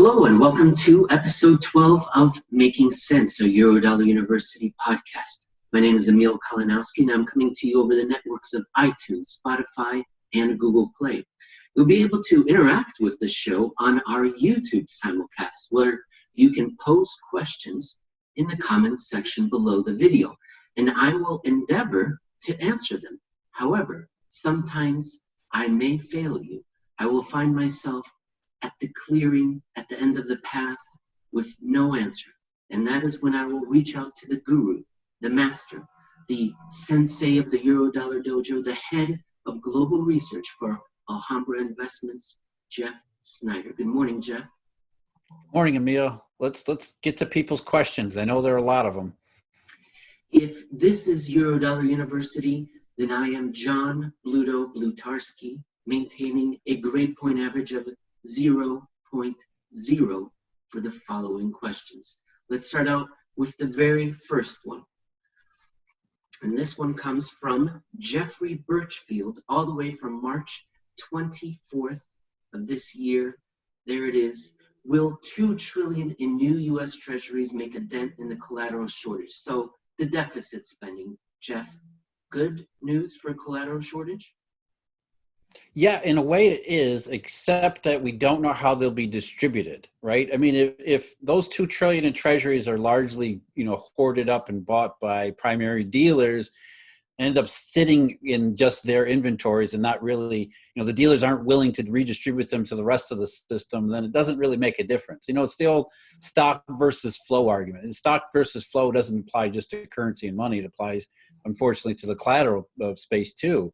Hello and welcome to episode 12 of Making Sense, a Eurodollar University podcast. My name is Emil Kalinowski and I'm coming to you over the networks of iTunes, Spotify, and Google Play. You'll be able to interact with the show on our YouTube simulcast, where you can pose questions in the comments section below the video, and I will endeavor to answer them. However, sometimes I may fail you. I will find myself at the clearing, at the end of the path, with no answer. And that is when I will reach out to the guru, the master, the sensei of the Eurodollar Dojo, the head of global research for Alhambra Investments, Jeff Snider. Good morning, Jeff. Morning, Emil. Let's get to people's questions. I know there are a lot of them. If this is Eurodollar University, then I am John Bluto Blutarski, maintaining a grade point average of 0.0 for the following questions. Let's start out with the very first one. And this one comes from Jeffrey Birchfield, all the way from March 24th of this year. There it is. Will $2 trillion in new US Treasuries make a dent in the collateral shortage? So the deficit spending, Jeff, good news for collateral shortage? Yeah, in a way it is, except that we don't know how they'll be distributed, right? I mean, if those $2 trillion in treasuries are largely, hoarded up and bought by primary dealers, end up sitting in just their inventories and not really, the dealers aren't willing to redistribute them to the rest of the system, then it doesn't really make a difference. It's the old stock versus flow argument. And stock versus flow doesn't apply just to currency and money. It applies, unfortunately, to the collateral space too.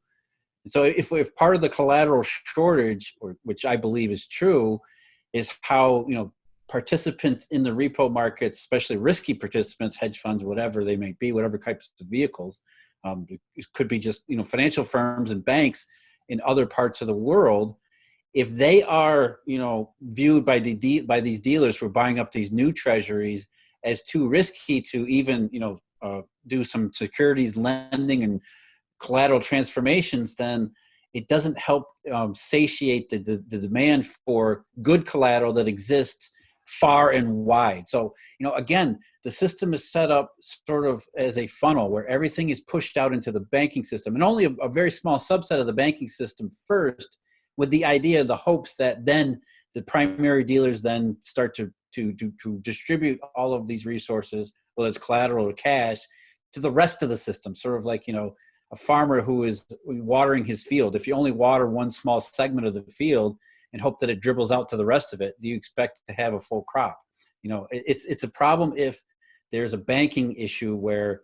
So if part of the collateral shortage, which I believe is true, is how, participants in the repo markets, especially risky participants, hedge funds, whatever they may be, whatever types of vehicles, it could be just, financial firms and banks in other parts of the world. If they are, viewed by these dealers who are buying up these new treasuries as too risky to even, do some securities lending and collateral transformations, then it doesn't help satiate the demand for good collateral that exists far and wide. So, again, the system is set up sort of as a funnel where everything is pushed out into the banking system, and only a very small subset of the banking system first, with the idea, the hopes that then the primary dealers then start to distribute all of these resources, whether it's collateral or cash, to the rest of the system, sort of like, a farmer who is watering his field. If you only water one small segment of the field and hope that it dribbles out to the rest of it, do you expect to have a full crop? It's a problem if there's a banking issue where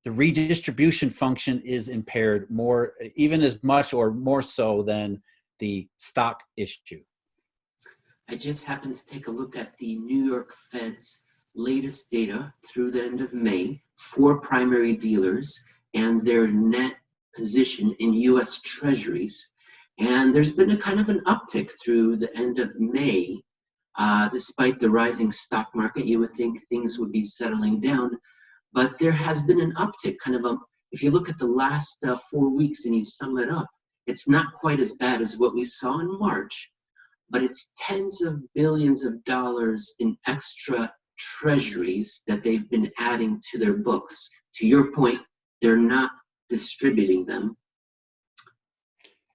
the redistribution function is impaired more, even as much or more so than the stock issue. I just happened to take a look at the New York Fed's latest data through the end of May for primary dealers and their net position in US Treasuries. And there's been a kind of an uptick through the end of May. Despite the rising stock market, you would think things would be settling down, but there has been an uptick, if you look at the last 4 weeks and you sum it up, it's not quite as bad as what we saw in March, but it's tens of billions of dollars in extra treasuries that they've been adding to their books. To your point, they're not distributing them.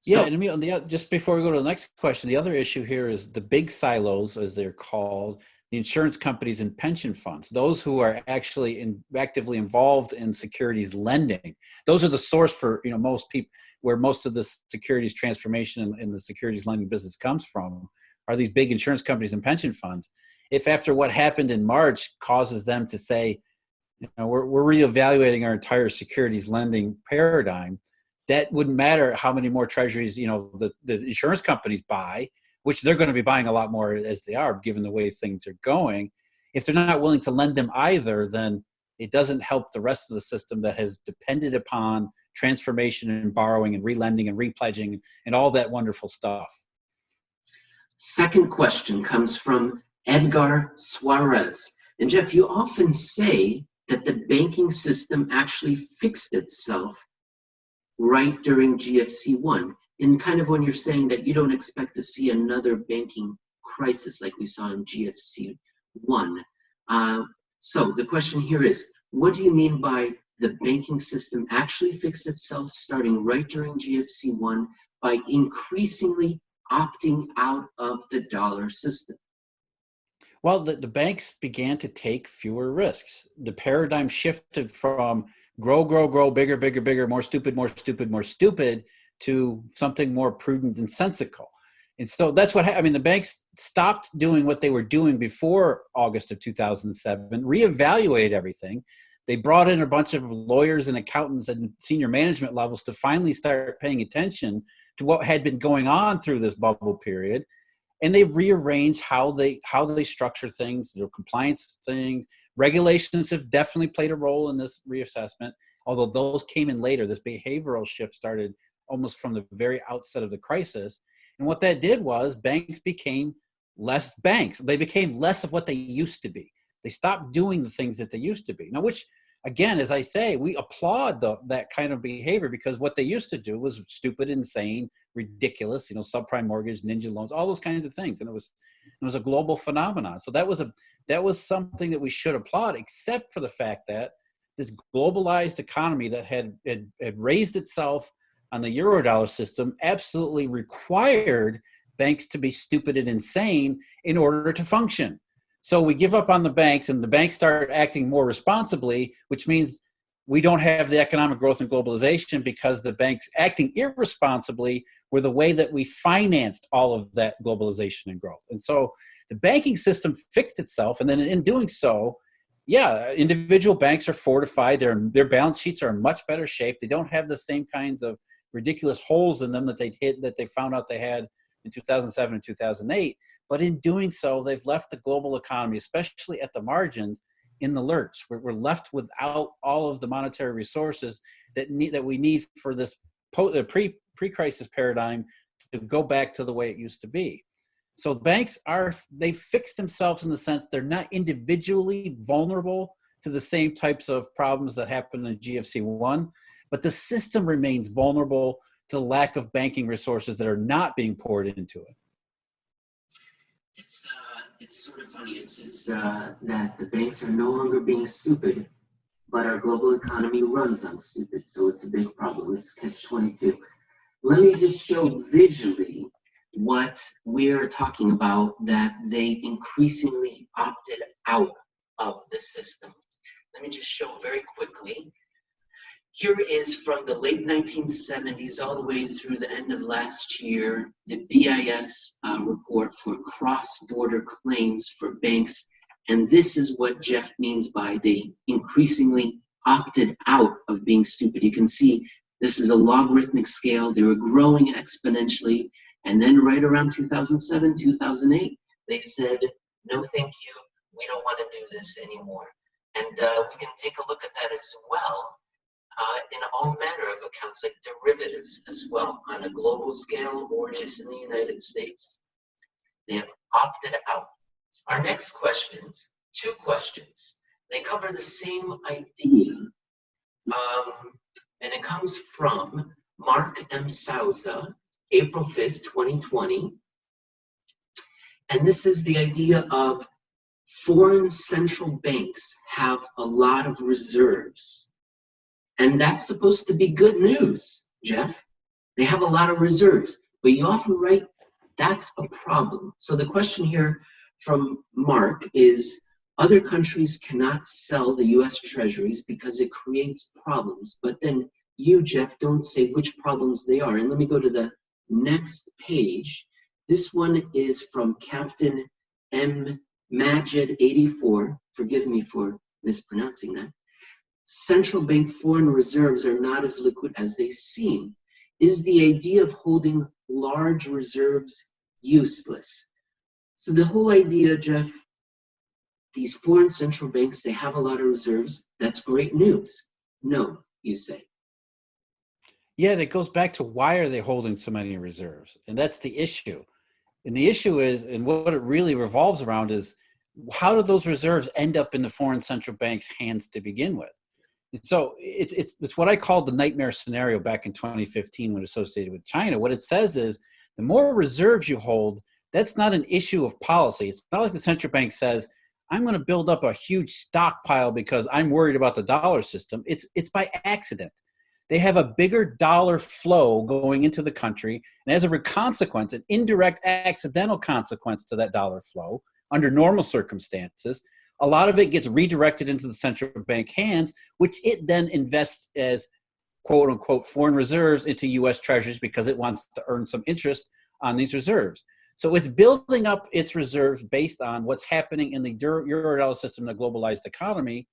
Yeah, and just before we go to the next question, the other issue here is the big silos, as they're called, the insurance companies and pension funds, those who are actually actively involved in securities lending. Those are the source for, most people, where most of the securities transformation in the securities lending business comes from, are these big insurance companies and pension funds. If after what happened in March causes them to say, we're reevaluating our entire securities lending paradigm, that wouldn't matter how many more treasuries, the insurance companies buy, which they're going to be buying a lot more as they are, given the way things are going. If they're not willing to lend them either, then it doesn't help the rest of the system that has depended upon transformation and borrowing and relending and repledging and all that wonderful stuff. Second question comes from Edgar Suarez. And Jeff, you often say that the banking system actually fixed itself right during GFC1, and kind of when you're saying that you don't expect to see another banking crisis like we saw in GFC 1. So the question here is, what do you mean by the banking system actually fixed itself starting right during GFC 1 by increasingly opting out of the dollar system? Well, the banks began to take fewer risks. The paradigm shifted from grow, grow, grow, bigger, bigger, bigger, more stupid, more stupid, more stupid, to something more prudent and sensical. And so that's what I mean. The banks stopped doing what they were doing before August of 2007, reevaluated everything. They brought in a bunch of lawyers and accountants and senior management levels to finally start paying attention to what had been going on through this bubble period. And they rearrange how they structure things, their compliance things. Regulations have definitely played a role in this reassessment, although those came in later. This behavioral shift started almost from the very outset of the crisis. And what that did was banks became less banks. They became less of what they used to be. They stopped doing the things that they used to be. Now, which, again, as I say, we applaud that kind of behavior, because what they used to do was stupid, insane, ridiculous, subprime mortgage, ninja loans, all those kinds of things. And it was a global phenomenon. So that was something that we should applaud, except for the fact that this globalized economy that had raised itself on the Eurodollar system absolutely required banks to be stupid and insane in order to function. So we give up on the banks, and the banks start acting more responsibly, which means we don't have the economic growth and globalization, because the banks acting irresponsibly were the way that we financed all of that globalization and growth. And so the banking system fixed itself, and then in doing so, individual banks are fortified. Their balance sheets are in much better shape. They don't have the same kinds of ridiculous holes in them that they found out they had in 2007 and 2008. But in doing so, they've left the global economy, especially at the margins, in the lurch. We're left without all of the monetary resources that we need for this pre-crisis paradigm to go back to the way it used to be. So banks they've fixed themselves in the sense they're not individually vulnerable to the same types of problems that happened in GFC 1, but the system remains vulnerable to the lack of banking resources that are not being poured into it. It's sort of funny. It's that the banks are no longer being stupid, but our global economy runs on stupid, so it's a big problem. It's catch-22. Let me just show visually what we're talking about, that they increasingly opted out of the system. Let me just show very quickly. Here is from the late 1970s all the way through the end of last year, the BIS report for cross-border claims for banks. And this is what Jeff means by they increasingly opted out of being stupid. You can see this is a logarithmic scale. They were growing exponentially. And then right around 2007, 2008, they said, no, thank you. We don't want to do this anymore. And we can take a look at that as well. In all manner of accounts, like derivatives as well, on a global scale or just in the United States. They have opted out. Our next questions, 2 questions. They cover the same idea, and it comes from Mark M. Souza, April 5th, 2020. And this is the idea of foreign central banks have a lot of reserves. And that's supposed to be good news, Jeff. They have a lot of reserves, but you often write, that's a problem. So the question here from Mark is, other countries cannot sell the US Treasuries because it creates problems. But then you, Jeff, don't say which problems they are. And let me go to the next page. This one is from Captain M. Majid 84. Forgive me for mispronouncing that. Central bank foreign reserves are not as liquid as they seem. Is the idea of holding large reserves useless? So the whole idea, Jeff, these foreign central banks, they have a lot of reserves. That's great news. No, you say. Yeah, and it goes back to why are they holding so many reserves? And that's the issue. And the issue is, and what it really revolves around is, how do those reserves end up in the foreign central bank's hands to begin with? So it's what I called the nightmare scenario back in 2015 when associated with China. What it says is, the more reserves you hold, That's not an issue of policy. It's not like the central bank says, I'm going to build up a huge stockpile because I'm worried about the dollar system. It's by accident. They have a bigger dollar flow going into the country, and as a consequence, an indirect accidental consequence to that dollar flow, under normal circumstances, a lot of it gets redirected into the central bank hands, which it then invests as quote unquote foreign reserves into US Treasuries because it wants to earn some interest on these reserves. So it's building up its reserves based on what's happening in the Eurodollar system, the globalized economy,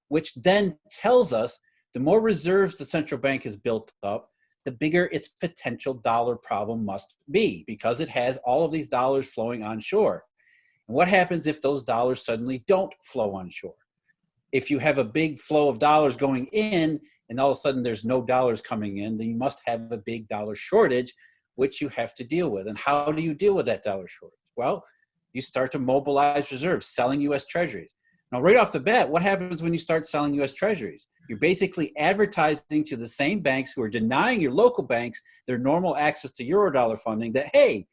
which then tells us the more reserves the central bank has built up, the bigger its potential dollar problem must be because it has all of these dollars flowing onshore. And what happens if those dollars suddenly don't flow onshore? If you have a big flow of dollars going in and all of a sudden there's no dollars coming in, then you must have a big dollar shortage, which you have to deal with. And how do you deal with that dollar shortage? Well, you start to mobilize reserves, selling US Treasuries. Now, right off the bat, what happens when you start selling US Treasuries? You're basically advertising to the same banks who are denying your local banks their normal access to Eurodollar funding that, hey,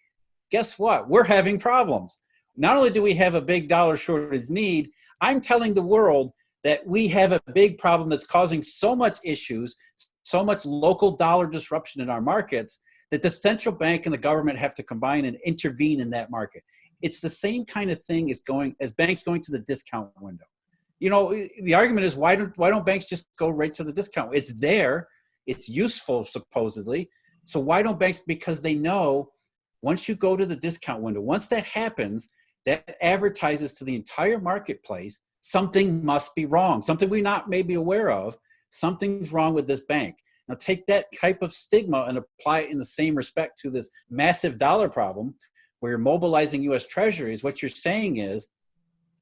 guess what? We're having problems. Not only do we have a big dollar shortage need, I'm telling the world that we have a big problem that's causing so much issues, so much local dollar disruption in our markets that the central bank and the government have to combine and intervene in that market. It's the same kind of thing as banks going to the discount window. You know, the argument is why don't banks just go right to the discount? It's there, it's useful supposedly. So why don't banks? Because they know once you go to the discount window, once that happens, that advertises to the entire marketplace something must be wrong, something we're not maybe aware of. Something's wrong with this bank. Now take that type of stigma and apply it in the same respect to this massive dollar problem where you're mobilizing US Treasuries. What you're saying is,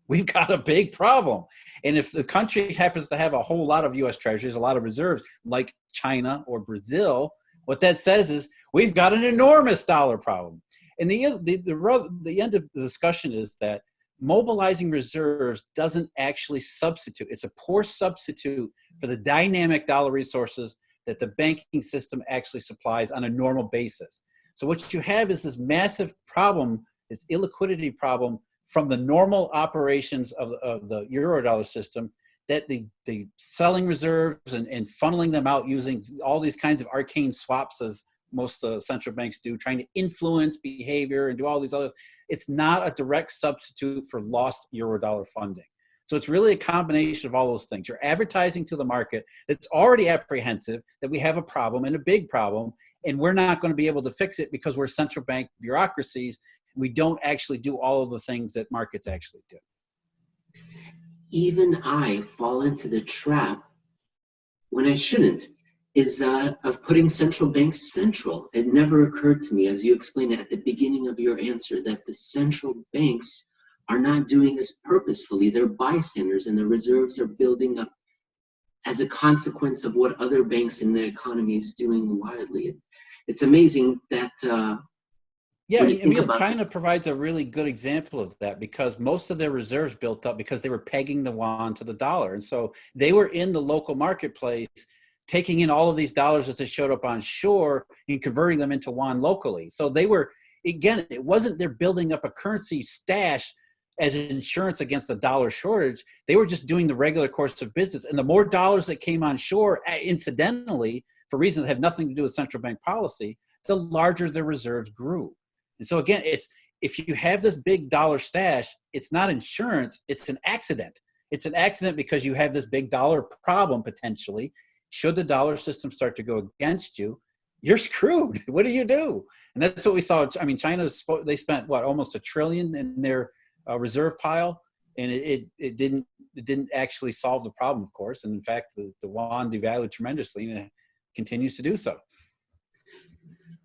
we've got a big problem. And if the country happens to have a whole lot of US Treasuries, a lot of reserves, like China or Brazil, what that says is we've got an enormous dollar problem. And the end of the discussion is that mobilizing reserves doesn't actually substitute. It's a poor substitute for the dynamic dollar resources that the banking system actually supplies on a normal basis. So what you have is this massive problem, this illiquidity problem from the normal operations of the Eurodollar system, that the selling reserves and funneling them out using all these kinds of arcane swaps, as most central banks do, trying to influence behavior and do all these other, it's not a direct substitute for lost Eurodollar funding. So it's really a combination of all those things. You're advertising to the market that's already apprehensive that we have a problem and a big problem, and we're not going to be able to fix it because we're central bank bureaucracies. We don't actually do all of the things that markets actually do. Even I fall into the trap when I shouldn't, is of putting central banks central. It never occurred to me, as you explained at the beginning of your answer, that the central banks are not doing this purposefully. They're bystanders, and the reserves are building up as a consequence of what other banks in the economy is doing wildly. It's amazing that yeah, Emil, China provides a really good example of that because most of their reserves built up because they were pegging the yuan to the dollar. And so they were in the local marketplace taking in all of these dollars as they showed up on shore and converting them into yuan locally. So they were, again, it wasn't they're building up a currency stash as insurance against the dollar shortage. They were just doing the regular course of business. And the more dollars that came on shore, incidentally, for reasons that have nothing to do with central bank policy, the larger their reserves grew. And so again, it's, if you have this big dollar stash, it's not insurance, it's an accident. It's an accident because you have this big dollar problem potentially. Should the dollar system start to go against you, you're screwed. What do you do? And that's what we saw. I mean, they spent what, almost $1 trillion in their reserve pile, and it didn't actually solve the problem, of course. And in fact, the yuan devalued tremendously, and it continues to do so.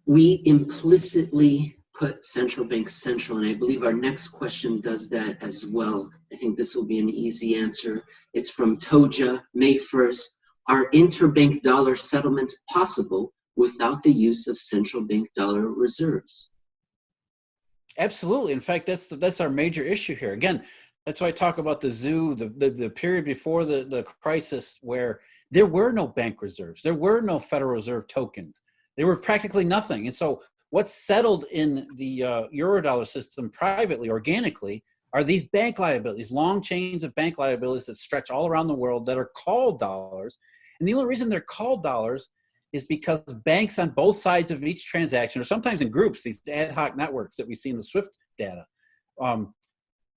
We implicitly put central banks central, and I believe our next question does that as well. I think this will be an easy answer. It's from Toja, May 1st. Are interbank dollar settlements possible without the use of central bank dollar reserves? Absolutely. In fact, that's our major issue here. Again, that's why I talk about the zoo, the period before the crisis where there were no bank reserves. There were no Federal Reserve tokens. There were practically nothing. And so what's settled in the Eurodollar system privately, organically, are these bank liabilities, long chains of bank liabilities that stretch all around the world that are called dollars. And the only reason they're called dollars is because banks on both sides of each transaction, or sometimes in groups, these ad hoc networks that we see in the SWIFT data,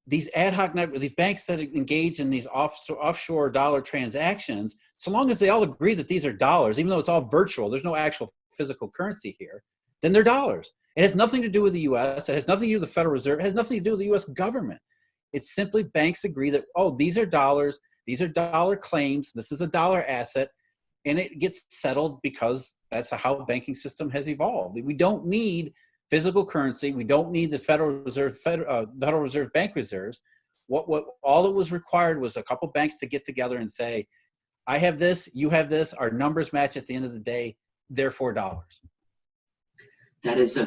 these ad hoc networks, these banks that engage in these offshore dollar transactions, so long as they all agree that these are dollars, even though it's all virtual, there's no actual physical currency here, then they're dollars. It has nothing to do with the US, it has nothing to do with the Federal Reserve, it has nothing to do with the US government. It's simply banks agree that, oh, these are dollars, these are dollar claims, this is a dollar asset, and it gets settled because that's how the banking system has evolved. We don't need physical currency. We don't need the Federal Reserve bank reserves. What all it was required was a couple banks to get together and say, I have this, you have this, our numbers match at the end of the day, therefore dollars. That is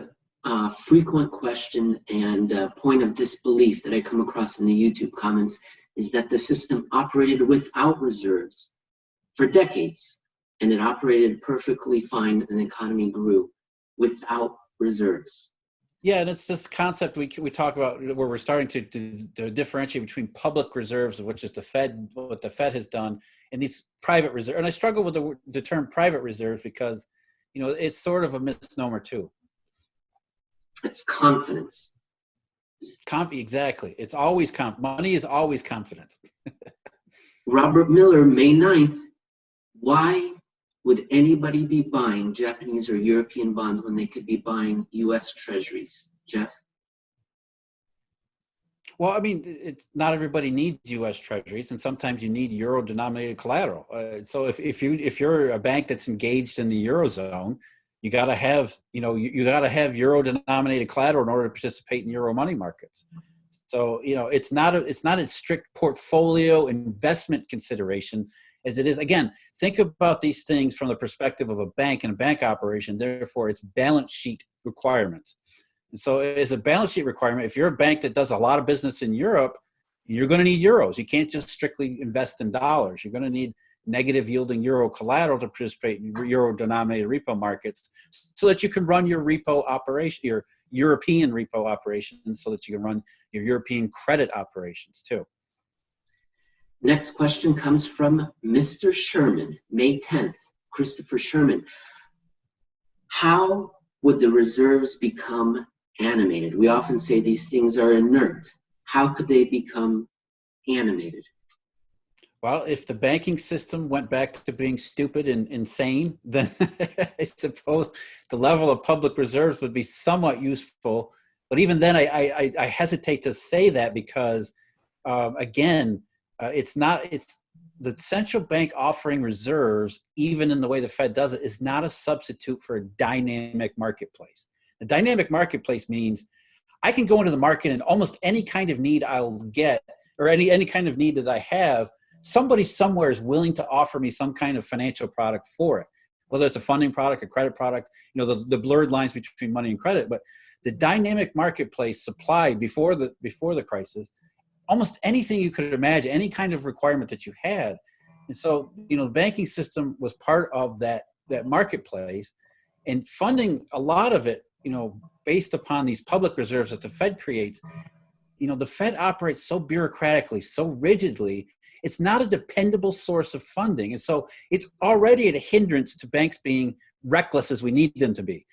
a frequent question and a point of disbelief that I come across in the YouTube comments, is that the system operated without reserves for decades, and it operated perfectly fine and the economy grew without reserves. Yeah, and it's this concept we talk about where we're starting to differentiate between public reserves, which is the Fed, what the Fed has done, and these private reserves. And I struggle with the term private reserves because, it's sort of a misnomer too. It's confidence. Exactly. It's always money is always confidence. Robert Miller, May 9th. Why would anybody be buying Japanese or European bonds when they could be buying US Treasuries? Jeff? Well, I mean, it's not everybody needs U.S. Treasuries, and sometimes you need euro-denominated collateral. So if you're a bank that's engaged in the eurozone, you got to have you got to have euro-denominated collateral in order to participate in euro money markets. So it's not a strict portfolio investment consideration as it is. Again, think about these things from the perspective of a bank and a bank operation. Therefore, it's balance sheet requirements. And so as a balance sheet requirement, if you're a bank that does a lot of business in Europe, you're going to need euros. You can't just strictly invest in dollars. You're going to need negative yielding euro collateral to participate in euro denominated repo markets so that you can run your repo operation, your European repo operations, so that you can run your European credit operations too. Next question comes from Mr. Sherman, May 10th. Christopher Sherman. How would the reserves become animated? We often say these things are inert. How could they become animated? Well, if the banking system went back to being stupid and insane, then I suppose the level of public reserves would be somewhat useful. But even then, I hesitate to say that because, again, it's the central bank offering reserves, even in the way the Fed does it, is not a substitute for a dynamic marketplace. The dynamic marketplace means I can go into the market and almost any kind of need I'll get, or any kind of need that I have, somebody somewhere is willing to offer me some kind of financial product for it, whether it's a funding product, a credit product, the blurred lines between money and credit. But the dynamic marketplace supplied before the crisis, almost anything you could imagine, any kind of requirement that you had. And so, the banking system was part of that marketplace, and funding a lot of it, based upon these public reserves that the Fed creates. The Fed operates so bureaucratically, so rigidly, it's not a dependable source of funding. And so it's already a hindrance to banks being reckless as we need them to be.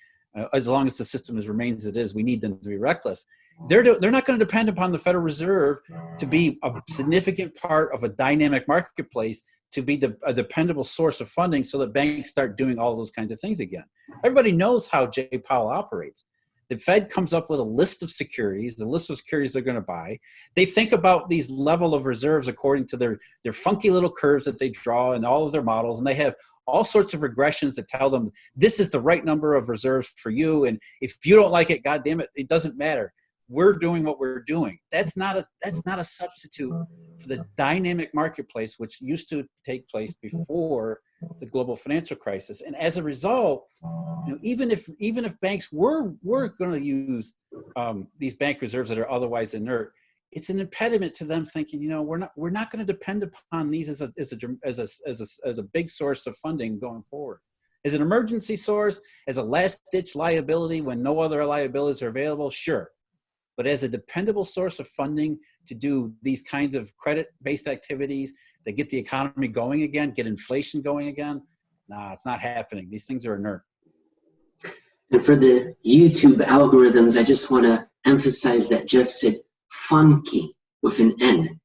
As long as the system remains as it is, we need them to be reckless. They're not going to depend upon the Federal Reserve to be a significant part of a dynamic marketplace, to be a dependable source of funding so that banks start doing all those kinds of things again. Everybody knows how Jay Powell operates. The Fed comes up with a list of securities, the list of securities they're going to buy. They think about these level of reserves according to their funky little curves that they draw in all of their models. And they have all sorts of regressions that tell them this is the right number of reserves for you. And if you don't like it, God damn it, it doesn't matter. We're doing what we're doing. That's not a substitute for the dynamic marketplace, which used to take place before the global financial crisis. And as a result, even if banks were going to use these bank reserves that are otherwise inert, it's an impediment to them thinking, we're not going to depend upon these as a big source of funding going forward. As an emergency source, as a last-ditch liability when no other liabilities are available, sure. But as a dependable source of funding to do these kinds of credit-based activities that get the economy going again, get inflation going again, nah, it's not happening. These things are inert. And for the YouTube algorithms, I just want to emphasize that Jeff said funky with an N.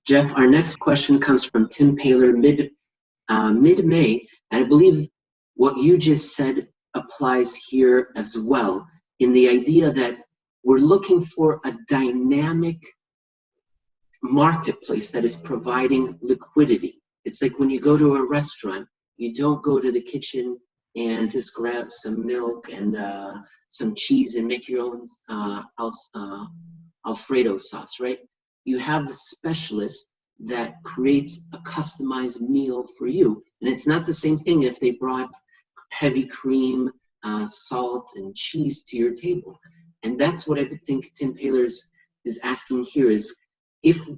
Jeff, our next question comes from Tim Paler mid-May, and I believe what you just said applies here as well, in the idea that we're looking for a dynamic marketplace that is providing liquidity. It's like when you go to a restaurant, you don't go to the kitchen and just grab some milk and some cheese and make your own Alfredo sauce, right? You have the specialist that creates a customized meal for you. And it's not the same thing if they brought heavy cream, salt, and cheese to your table. And that's what I think Tim Paler is asking here is,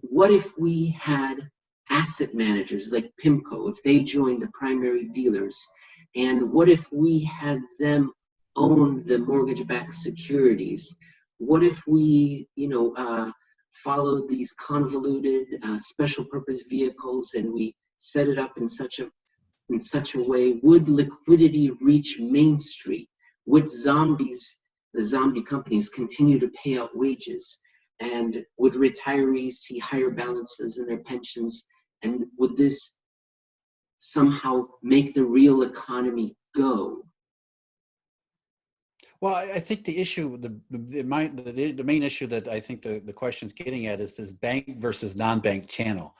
what if we had asset managers like PIMCO, if they joined the primary dealers, and what if we had them own the mortgage-backed securities? What if we, followed these convoluted special purpose vehicles and we set it up in such a way? Would liquidity reach Main Street? Would the zombie companies continue to pay out wages? And would retirees see higher balances in their pensions? And would this somehow make the real economy go? Well, I think the issue, the main issue that I think the question is getting at is this bank versus non-bank channel.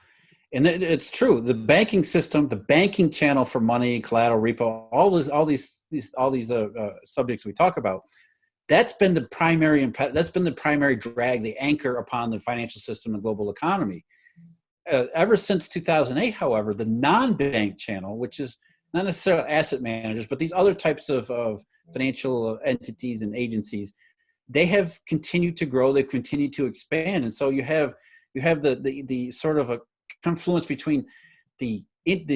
And it's true. The banking system, the banking channel for money, collateral, repo, all these subjects we talk about, that's been the primary drag, the anchor upon the financial system and global economy. Ever since 2008, however, the non-bank channel, which is not necessarily asset managers, but these other types of financial entities and agencies, they have continued to grow. They've continued to expand, and so you have the sort of a confluence between the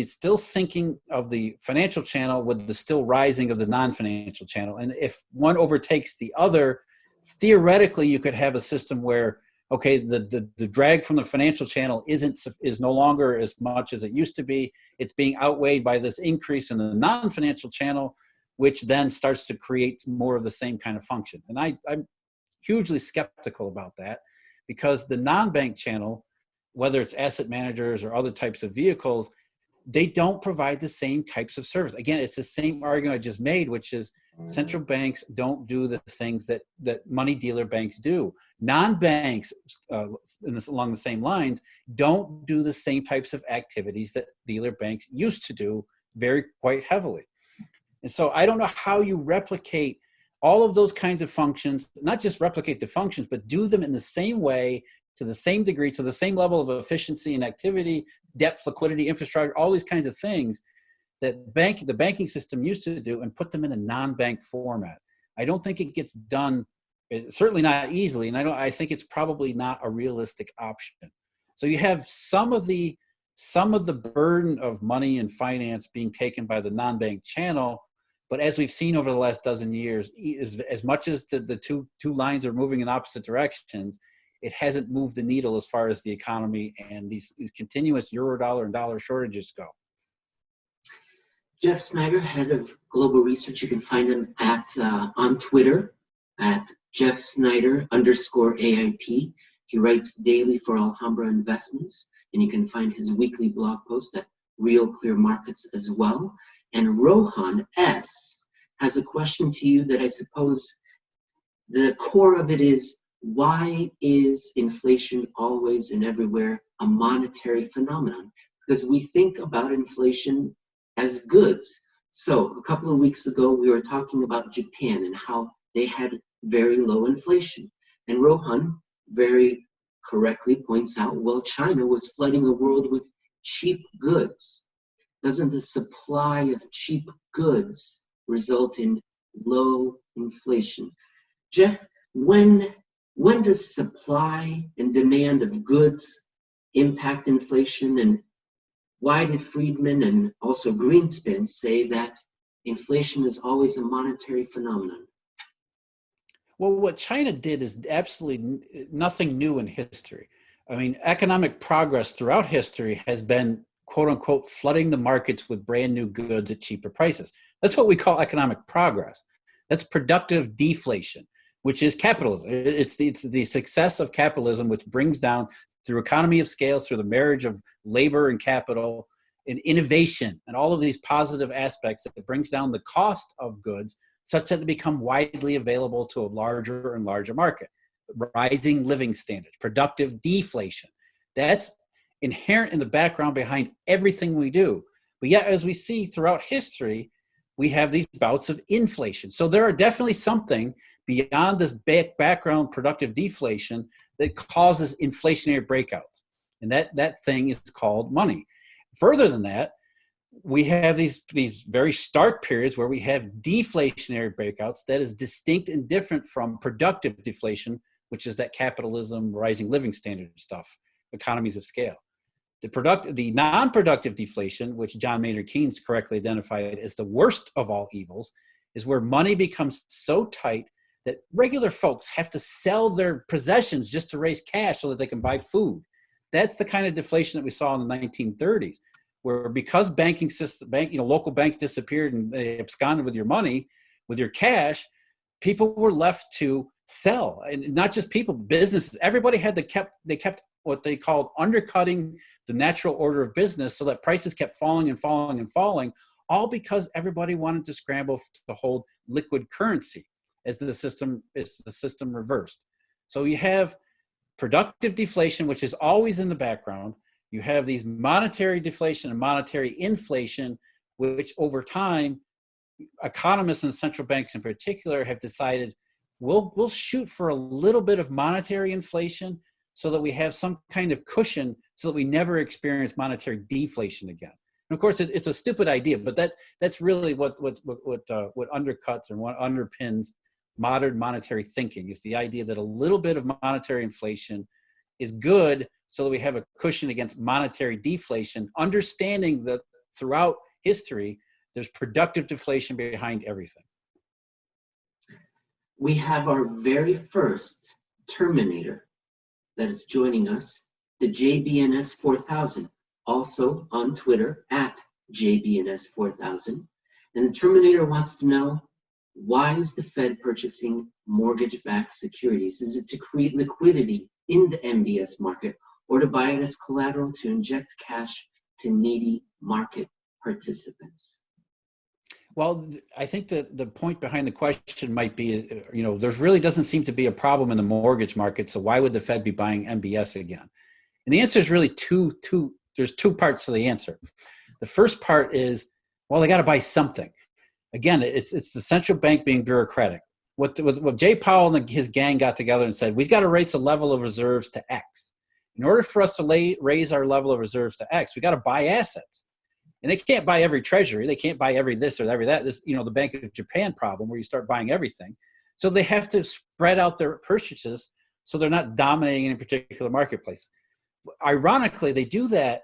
still sinking of the financial channel with the still rising of the non-financial channel. And if one overtakes the other, theoretically, you could have a system where, okay, the drag from the financial channel is no longer as much as it used to be. It's being outweighed by this increase in the non-financial channel, which then starts to create more of the same kind of function. And I'm hugely skeptical about that, because the non-bank channel, whether it's asset managers or other types of vehicles, they don't provide the same types of service. Again, it's the same argument I just made, which is central banks don't do the things that money dealer banks do. Non-banks, along the same lines, don't do the same types of activities that dealer banks used to do quite heavily. And so I don't know how you replicate all of those kinds of functions, not just replicate the functions, but do them in the same way, to the same degree, to the same level of efficiency and activity, depth, liquidity, infrastructure, all these kinds of things that the banking system used to do, and put them in a non-bank format. I don't think it gets done, certainly not easily, and I think it's probably not a realistic option. So you have some of the burden of money and finance being taken by the non-bank channel, but as we've seen over the last dozen years, as much as the two lines are moving in opposite directions, it hasn't moved the needle as far as the economy and these continuous euro-dollar and dollar shortages go. Jeff Snider, head of global research. You can find him on Twitter at Jeff Snider _AIP. He writes daily for Alhambra Investments, and you can find his weekly blog post at Real Clear Markets as well. And Rohan S. has a question to you that I suppose the core of it is, why is inflation always and everywhere a monetary phenomenon? Because we think about inflation as goods. So a couple of weeks ago, we were talking about Japan and how they had very low inflation. And Rohan very correctly points out, well, China was flooding the world with cheap goods. Doesn't the supply of cheap goods result in low inflation? Jeff, when does supply and demand of goods impact inflation, and why did Friedman and also Greenspan say that Inflation is always a monetary phenomenon. Well, what China did is absolutely nothing new in history. I mean, economic progress throughout history has been, quote unquote, flooding the markets with brand new goods at cheaper prices. That's what we call economic progress. That's productive deflation, which is capitalism. It's the success of capitalism, which brings down, through economy of scale, through the marriage of labor and capital and innovation and all of these positive aspects, that brings down the cost of goods such that they become widely available to a larger and larger market. Rising living standards, productive deflation. That's inherent in the background behind everything we do. But yet, as we see throughout history, we have these bouts of inflation. So there are definitely something beyond this background productive deflation that causes inflationary breakouts. And that thing is called money. Further than that, we have these very stark periods where we have deflationary breakouts that is distinct and different from productive deflation, which is that capitalism, rising living standard stuff, economies of scale. The non-productive deflation, which John Maynard Keynes correctly identified as the worst of all evils, is where money becomes so tight that regular folks have to sell their possessions just to raise cash so that they can buy food. That's the kind of deflation that we saw in the 1930s, where because banking system, local banks disappeared and they absconded with your money, with your cash, people were left to sell. And not just people, businesses, everybody they kept what they called undercutting the natural order of business, so that prices kept falling and falling and falling, all because everybody wanted to scramble to hold liquid currency as the system reversed. So you have productive deflation, which is always in the background. You have these monetary deflation and monetary inflation, which over time, economists and central banks in particular have decided we'll shoot for a little bit of monetary inflation so that we have some kind of cushion so that we never experience monetary deflation again. And of course, it's a stupid idea, but that's really what undercuts and what underpins modern monetary thinking, is the idea that a little bit of monetary inflation is good so that we have a cushion against monetary deflation, understanding that throughout history, there's productive deflation behind everything. We have our very first Terminator that is joining us, the JBNS 4000, also on Twitter at JBNS 4000. And the Terminator wants to know, why is the Fed purchasing mortgage-backed securities? Is it to create liquidity in the MBS market, or to buy it as collateral to inject cash to needy market participants? Well, I think that the point behind the question might be, there really doesn't seem to be a problem in the mortgage market, so why would the Fed be buying MBS again? And the answer is really there's two parts to the answer. The first part is, well, they got to buy something. Again, it's the central bank being bureaucratic. What Jay Powell and his gang got together and said, we've got to raise the level of reserves to X. In order for us to raise our level of reserves to X, we got to buy assets. And they can't buy every treasury. They can't buy every this or every that. This, the Bank of Japan problem, where you start buying everything. So they have to spread out their purchases so they're not dominating any particular marketplace. Ironically, they do that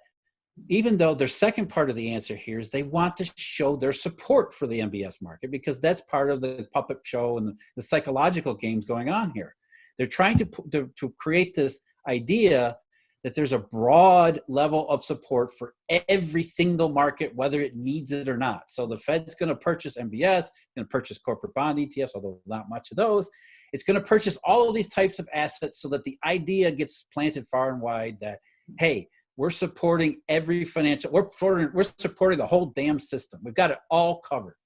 even though their second part of the answer here is they want to show their support for the MBS market, because that's part of the puppet show and the psychological games going on here. They're trying to create this idea that there's a broad level of support for every single market, whether it needs it or not. So the Fed's going to purchase MBS, going to purchase corporate bond ETFs, although not much of those. It's going to purchase all of these types of assets so that the idea gets planted far and wide that, hey, we're supporting every financial, we're supporting the whole damn system. We've got it all covered.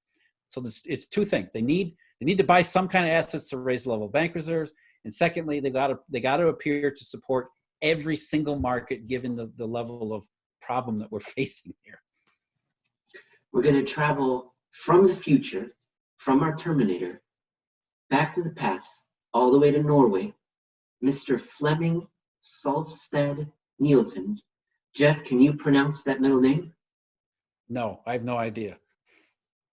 So it's two things. They need to buy some kind of assets to raise the level of bank reserves. And secondly, they got to appear to support every single market, given the level of problem that we're facing here. We're going to travel from the future, from our Terminator, back to the past, all the way to Norway. Mr. Flemming Solstad Nielsen. Jeff, can you pronounce that middle name? No, I have no idea.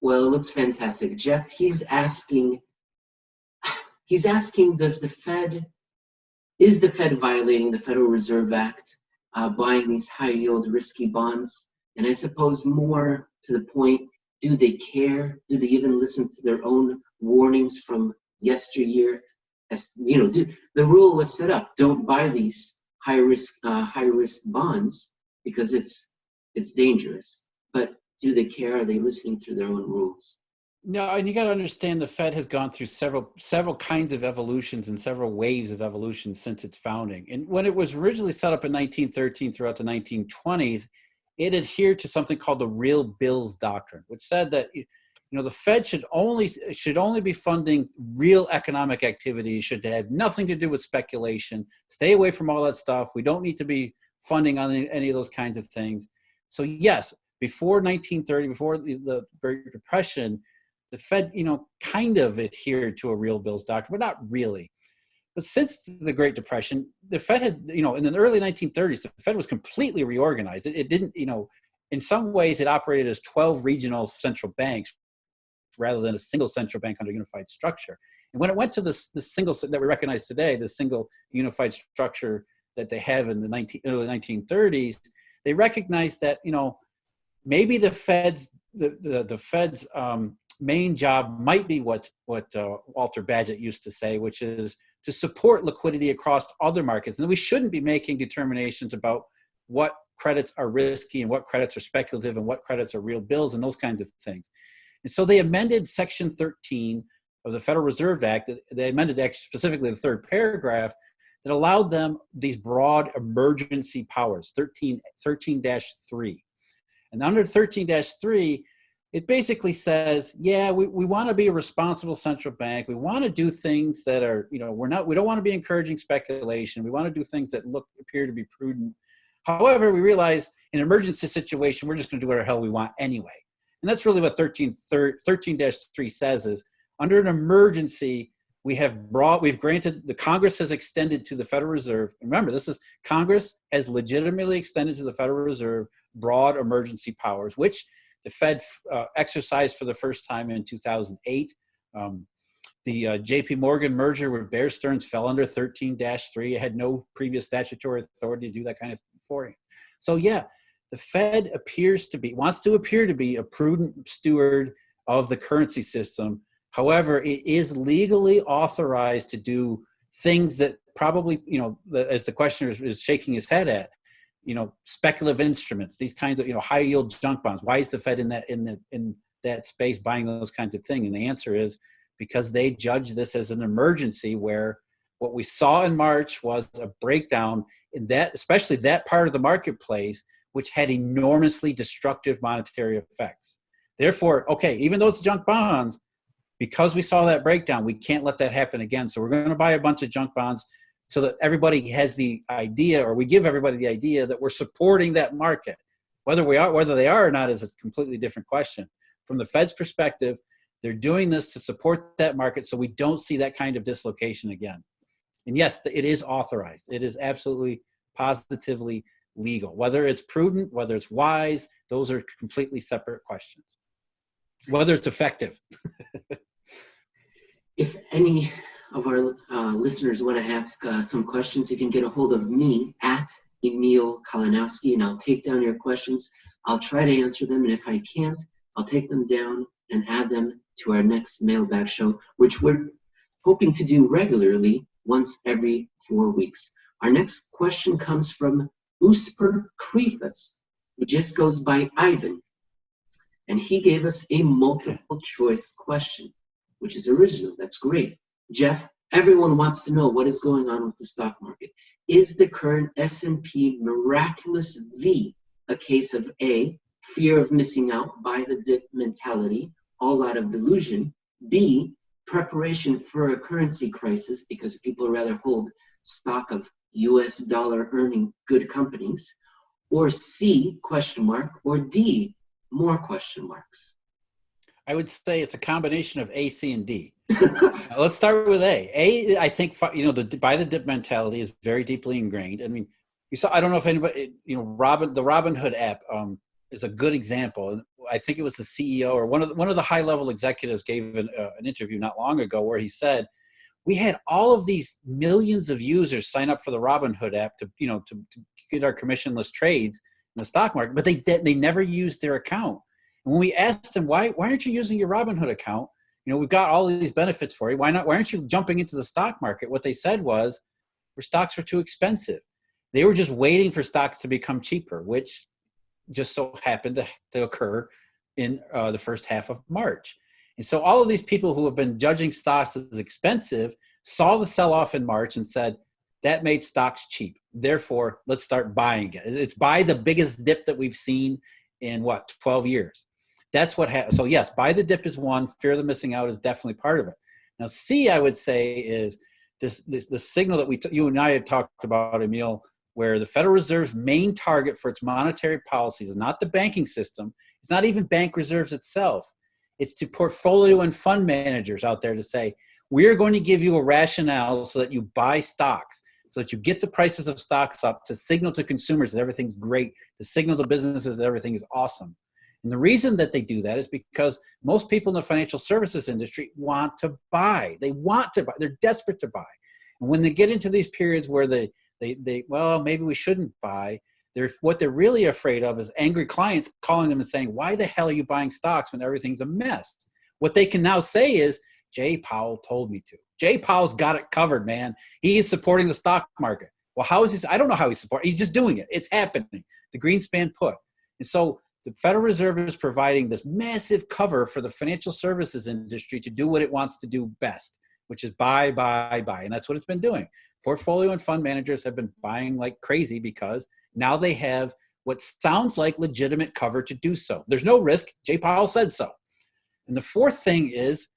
Well, it looks fantastic. Jeff, he's asking, is the Fed violating the Federal Reserve Act, buying these high yield risky bonds? And I suppose more to the point, Do they care? Do they even listen to their own warnings from yesteryear? As you know, the rule was set up: don't buy these high risk bonds because it's dangerous. But do they care? Are they listening to their own rules? No, and you got to understand the Fed has gone through several kinds of evolutions and several waves of evolution since its founding. And when it was originally set up in 1913 throughout the 1920s, it adhered to something called the real bills doctrine, which said that the Fed should only be funding real economic activity, should have nothing to do with speculation, stay away from all that stuff. We don't need to be funding on any of those kinds of things. So yes, before 1930, before the Great Depression, the Fed, kind of adhered to a real bills doctrine, but not really. But since the Great Depression, the Fed had, in the early 1930s, the Fed was completely reorganized. It didn't, in some ways it operated as 12 regional central banks rather than a single central bank under unified structure. And when it went to the single that we recognize today, the single unified structure that they have in the early 1930s, they recognized that, maybe the Fed's main job might be what Walter Bagehot used to say, which is to support liquidity across other markets. And we shouldn't be making determinations about what credits are risky and what credits are speculative and what credits are real bills and those kinds of things. And so they amended Section 13 of the Federal Reserve Act. They amended actually specifically the third paragraph that allowed them these broad emergency powers, 13-3. And under 13-3, it basically says, yeah, we want to be a responsible central bank. We want to do things that are, we don't want to be encouraging speculation. We want to do things that appear to be prudent. However, we realize in an emergency situation, we're just going to do whatever the hell we want anyway. And that's really what 13-3 says is, under an emergency, we've granted, the Congress has extended to the Federal Reserve. Remember, Congress has legitimately extended to the Federal Reserve broad emergency powers, which the Fed exercised for the first time in 2008. The JP Morgan merger with Bear Stearns fell under 13-3. It had no previous statutory authority to do that kind of thing beforehand. So yeah, the Fed wants to appear to be a prudent steward of the currency system. However, it is legally authorized to do things that probably, as the questioner is shaking his head at, speculative instruments, these kinds of, high yield junk bonds. Why is the Fed in that space buying those kinds of things? And the answer is because they judge this as an emergency, where what we saw in March was a breakdown in that, especially that part of the marketplace, which had enormously destructive monetary effects. Therefore, okay, even though it's junk bonds, because we saw that breakdown, we can't let that happen again. So we're going to buy a bunch of junk bonds so that everybody has the idea, or we give everybody the idea that we're supporting that market. Whether they are or not is a completely different question. From the Fed's perspective, they're doing this to support that market so we don't see that kind of dislocation again. And yes, it is authorized. It is absolutely, positively legal. Whether it's prudent, whether it's wise, those are completely separate questions. Whether it's effective. If any of our listeners want to ask some questions, you can get a hold of me at Emil Kalinowski, and I'll take down your questions. I'll try to answer them, and if I can't, I'll take them down and add them to our next Mailbag show, which we're hoping to do regularly once every 4 weeks. Our next question comes from Usper who just goes by Ivan, and he gave us a multiple choice question, which is original. That's great. Jeff, everyone wants to know what is going on with the stock market. Is the current S&P miraculous V a case of A, fear of missing out, buy the dip mentality, all out of delusion, B, preparation for a currency crisis because people rather hold stock of US dollar earning good companies, or C, question mark, or D, more question marks? I would say it's a combination of A, C, and D. Let's start with A. A, I think, the buy the dip mentality is very deeply ingrained. I mean, I don't know if anybody, the Robinhood app is a good example. And I think it was the CEO or one of the high level executives gave an interview not long ago where he said, we had all of these millions of users sign up for the Robinhood app to get our commissionless trades in the stock market, but they never used their account. And when we asked them, why aren't you using your Robinhood account? You know, we've got all of these benefits for you. Why aren't you jumping into the stock market? What they said was, stocks were too expensive. They were just waiting for stocks to become cheaper, which just so happened to occur in the first half of March. And so all of these people who have been judging stocks as expensive saw the sell-off in March and said, that made stocks cheap. Therefore, let's start buying it. It's buy the biggest dip that we've seen in 12 years. That's what happened. So yes, buy the dip is one. Fear of the missing out is definitely part of it. Now, C, I would say, is the signal that you and I had talked about, Emil, where the Federal Reserve's main target for its monetary policies is not the banking system. It's not even bank reserves itself. It's to portfolio and fund managers out there to say, we're going to give you a rationale so that you buy stocks, so that you get the prices of stocks up to signal to consumers that everything's great, to signal to businesses that everything is awesome. And the reason that they do that is because most people in the financial services industry want to buy. They want to buy. They're desperate to buy. And when they get into these periods where they well, maybe we shouldn't buy, what they're really afraid of is angry clients calling them and saying, why the hell are you buying stocks when everything's a mess? What they can now say is, Jay Powell told me to. Jay Powell's got it covered, man. He is supporting the stock market. Well, how is he? I don't know how he's supporting. He's just doing it. It's happening. The Greenspan put. And so the Federal Reserve is providing this massive cover for the financial services industry to do what it wants to do best, which is buy, buy, buy. And that's what it's been doing. Portfolio and fund managers have been buying like crazy because now they have what sounds like legitimate cover to do so. There's no risk. Jay Powell said so. And the fourth thing is,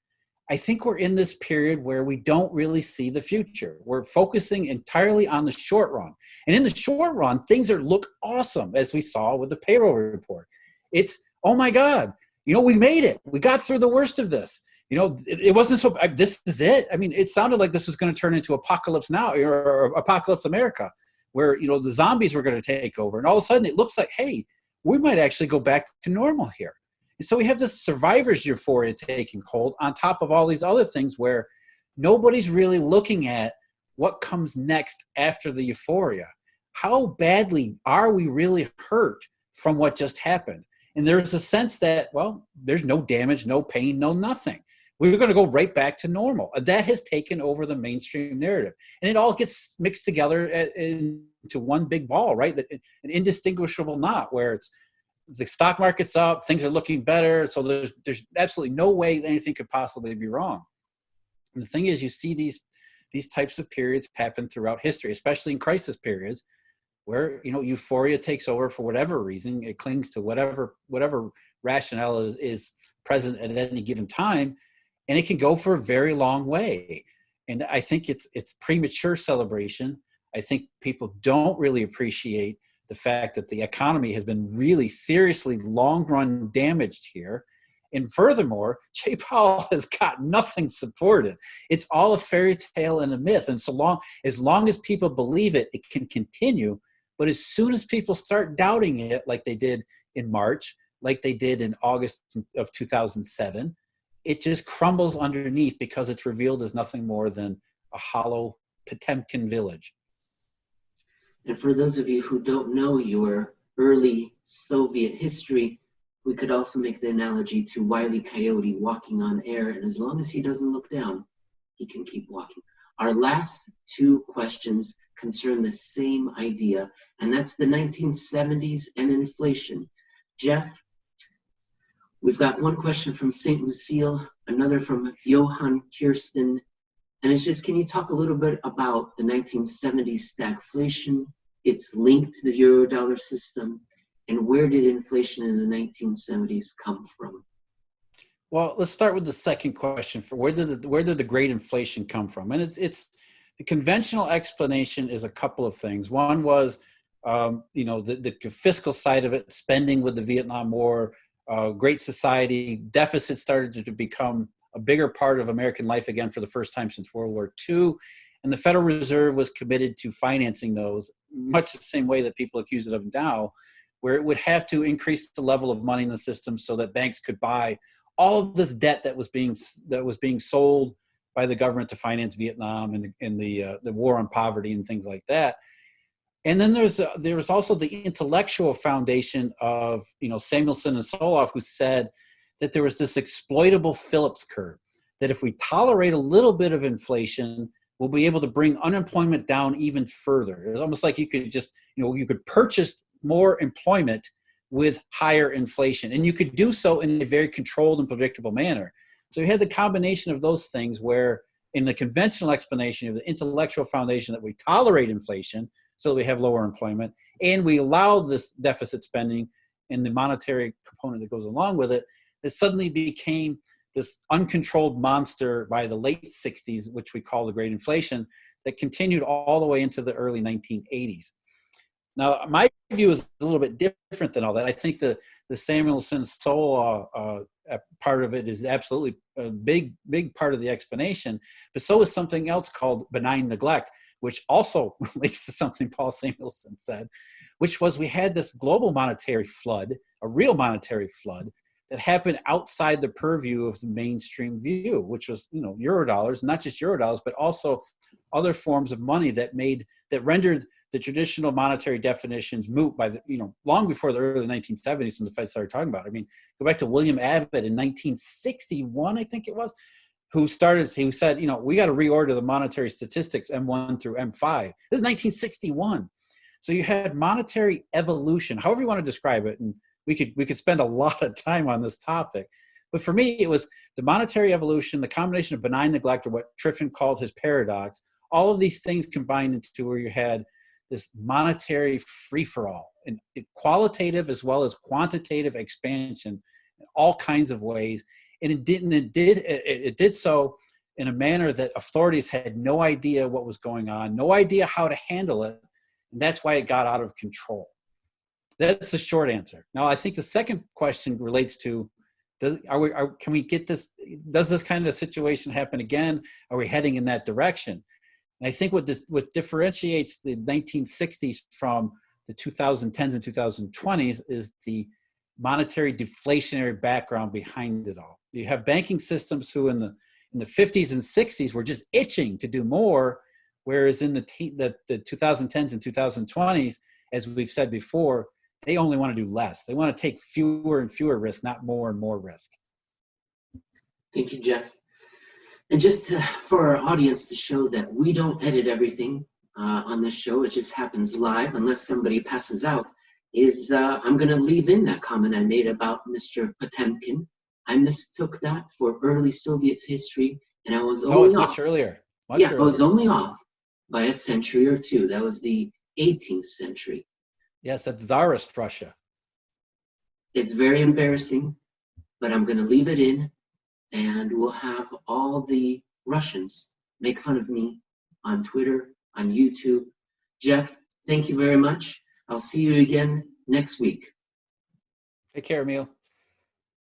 I think we're in this period where we don't really see the future. We're focusing entirely on the short run. And in the short run, things look awesome, as we saw with the payroll report. It's, oh my God, we made it. We got through the worst of this. It wasn't so, this is it. I mean, it sounded like this was going to turn into Apocalypse Now or Apocalypse America, where, the zombies were going to take over. And all of a sudden it looks like, hey, we might actually go back to normal here. And so we have this survivor's euphoria taking hold on top of all these other things where nobody's really looking at what comes next after the euphoria. How badly are we really hurt from what just happened? And there's a sense that, well, there's no damage, no pain, no nothing. We're going to go right back to normal. That has taken over the mainstream narrative. And it all gets mixed together into one big ball, right? An indistinguishable knot where it's, the stock market's up, things are looking better. So there's absolutely no way that anything could possibly be wrong. And the thing is, you see these types of periods happen throughout history, especially in crisis periods where, euphoria takes over for whatever reason. It clings to whatever rationale is present at any given time. And it can go for a very long way. And I think it's premature celebration. I think people don't really appreciate the fact that the economy has been really seriously long-run damaged here. And furthermore, Jay Powell has got nothing supported. It's all a fairy tale and a myth. And as long as people believe it, it can continue. But as soon as people start doubting it, like they did in March, like they did in August of 2007, it just crumbles underneath because it's revealed as nothing more than a hollow Potemkin village. And for those of you who don't know your early Soviet history, we could also make the analogy to Wile E. Coyote walking on air, and as long as he doesn't look down, he can keep walking. Our last two questions concern the same idea, and that's the 1970s and inflation. Jeff, we've got one question from St. Lucille, another from Johan Kirsten, and it's just, can you talk a little bit about the 1970s stagflation, its link to the Eurodollar system, and where did inflation in the 1970s come from? Well, let's start with the second question. For where did the great inflation come from? And it's the conventional explanation is a couple of things. One was, the fiscal side of it, spending with the Vietnam War, Great Society, deficits started to become a bigger part of American life again for the first time since World War II. And the Federal Reserve was committed to financing those, much the same way that people accuse it of now, where it would have to increase the level of money in the system so that banks could buy all of this debt that was being sold by the government to finance Vietnam and the war on poverty and things like that. And then there was also the intellectual foundation of, Samuelson and Soloff, who said that there was this exploitable Phillips curve, that if we tolerate a little bit of inflation, we'll be able to bring unemployment down even further. It's almost like you could just, you could purchase more employment with higher inflation, and you could do so in a very controlled and predictable manner. So you had the combination of those things where in the conventional explanation of the intellectual foundation that we tolerate inflation so that we have lower employment, and we allow this deficit spending and the monetary component that goes along with it, it suddenly became this uncontrolled monster by the late 60s, which we call the Great Inflation, that continued all the way into the early 1980s. Now, my view is a little bit different than all that. I think the Samuelson Soloff part of it is absolutely a big part of the explanation, but so is something else called benign neglect, which also relates to something Paul Samuelson said, which was we had this global monetary flood, a real monetary flood, that happened outside the purview of the mainstream view, which was, Eurodollars, not just Eurodollars, but also other forms of money that rendered the traditional monetary definitions moot by long before the early 1970s when the Fed started talking about it. I mean, go back to William Abbott in 1961, I think it was, who said, we got to reorder the monetary statistics M1 through M5. This is 1961. So you had monetary evolution, however you want to describe it, and we could spend a lot of time on this topic. But for me, it was the monetary evolution, the combination of benign neglect, or what Triffin called his paradox, all of these things combined into where you had this monetary free-for-all, and qualitative as well as quantitative expansion in all kinds of ways. And it did so in a manner that authorities had no idea what was going on, no idea how to handle it. And that's why it got out of control. That's the short answer. Now, I think the second question relates to, can we get this? Does this kind of situation happen again? Are we heading in that direction? And I think what differentiates the 1960s from the 2010s and 2020s is the monetary deflationary background behind it all. You have banking systems who in the 50s and 60s were just itching to do more, whereas in the 2010s and 2020s, as we've said before, they only want to do less. They want to take fewer and fewer risks, not more and more risk. Thank you, Jeff. And just for our audience to show that we don't edit everything on this show, it just happens live unless somebody passes out, I'm going to leave in that comment I made about Mr. Potemkin. I mistook that for early Soviet history, and I was only off. Much earlier. I was only off by a century or two. That was the 18th century. Yes, that's Tsarist Russia. It's very embarrassing, but I'm going to leave it in, and we'll have all the Russians make fun of me on Twitter, on YouTube. Jeff, thank you very much. I'll see you again next week. Take care, Emil.